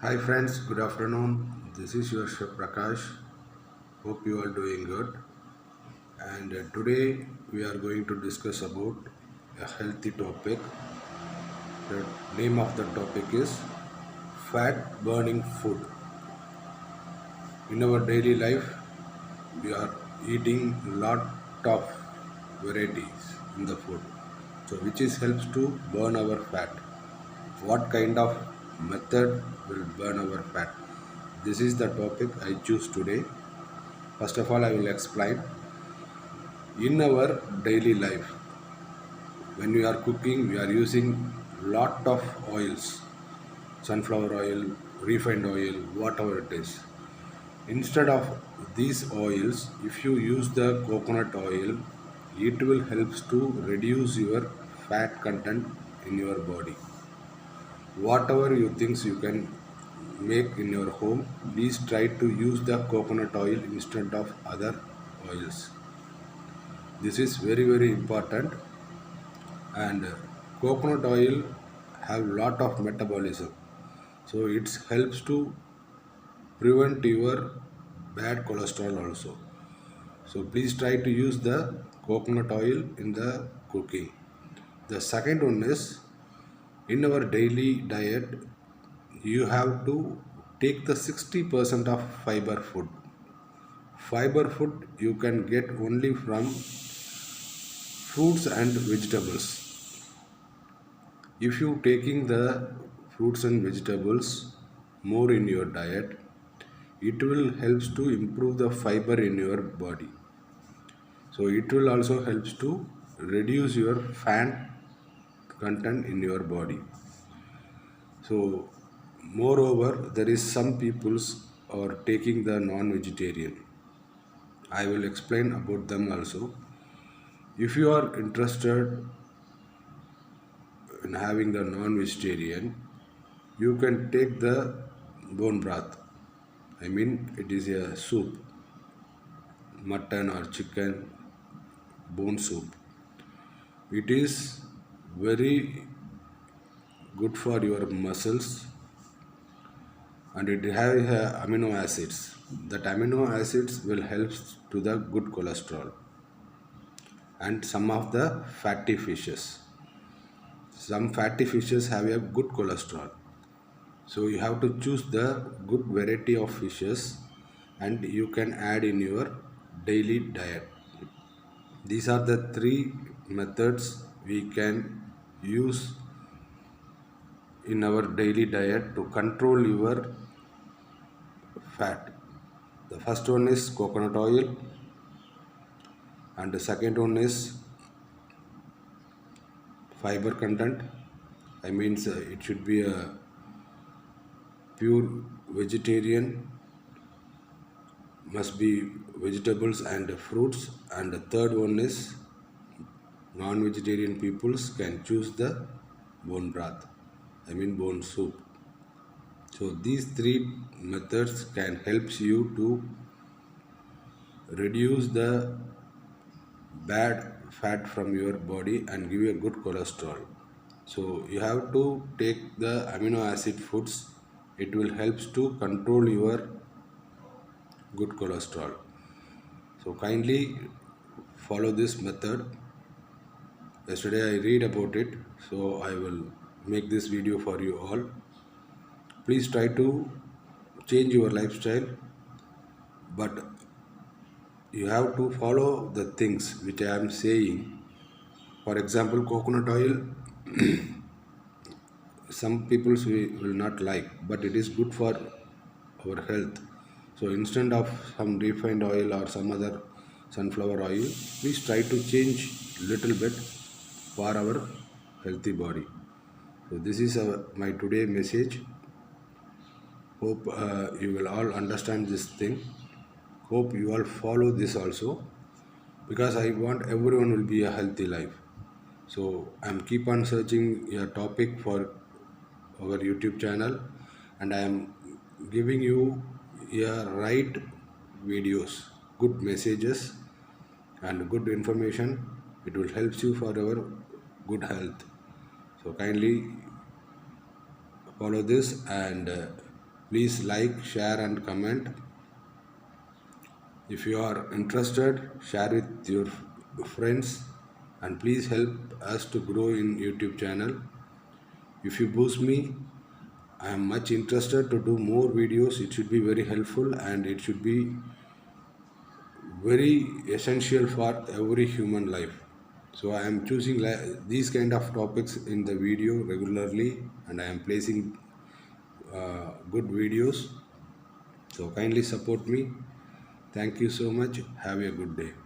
Hi friends, good afternoon. This is your Chef Prakash. Hope you are doing good. And today we are going to discuss about a healthy topic. The name of the topic is fat burning food. In our daily life, we are eating lot of varieties in the food. So which is helps to burn our fat. What kind of method will burn our fat? This is the topic I choose today. First of all, I will explain. In our daily life, when we are cooking, we are using lot of oils, sunflower oil, refined oil, whatever it is. Instead of these oils, if you use the coconut oil, it will help to reduce your fat content in your body. Whatever you think you can make in your home, please try to use the coconut oil instead of other oils. This is very important. And coconut oil have lot of metabolism, so it helps to prevent your bad cholesterol also. So please try to use the coconut oil in the cooking. The second one is, in our daily diet you have to take the 60% of fiber food you can get only from fruits and vegetables. If you taking the fruits and vegetables more in your diet, it will helps to improve the fiber in your body. So it will also helps to reduce your fat content in your body. So moreover, there is some peoples are taking the non-vegetarian. I will explain about them also. If you are interested in having the non-vegetarian, you can take the bone broth. I mean, it is a soup, mutton or chicken bone soup. It is very good for your muscles, and it has amino acids. That amino acids will help to the good cholesterol and some of the fatty fishes. Some fatty fishes have a good cholesterol. So you have to choose the good variety of fishes and you can add in your daily diet. These are the three methods we can use in our daily diet to control your fat. The first one is coconut oil, and the second one is fiber content. I mean, it should be a pure vegetarian, must be vegetables and fruits. And the third one is non-vegetarian peoples can choose the bone broth, I mean bone soup. So these three methods can help you to reduce the bad fat from your body and give you a good cholesterol. So you have to take the amino acid foods. It will helps to control your good cholesterol. So kindly follow this method. Yesterday I read about it, so I will make this video for you all. Please try to change your lifestyle, but you have to follow the things which I am saying. For example, coconut oil, some people will not like, but it is good for our health. So instead of some refined oil or some other sunflower oil, please try to change little bit for our healthy body. So this is my today message. Hope you will all understand this thing. Hope you all follow this also, because I want everyone will be a healthy life. So I'm keep on searching a topic for our YouTube channel, and I am giving you a right videos, good messages and good information. It will help you for our good health. So kindly follow this, and Please like, share, and comment. If you are interested, share with your friends, and please help us to grow in YouTube channel. If you boost me, I am much interested to do more videos. It should be very helpful and it should be very essential for every human life. So I am choosing these kind of topics in the video regularly, and I am placing good videos. So kindly support me. Thank you so much. Have a good day.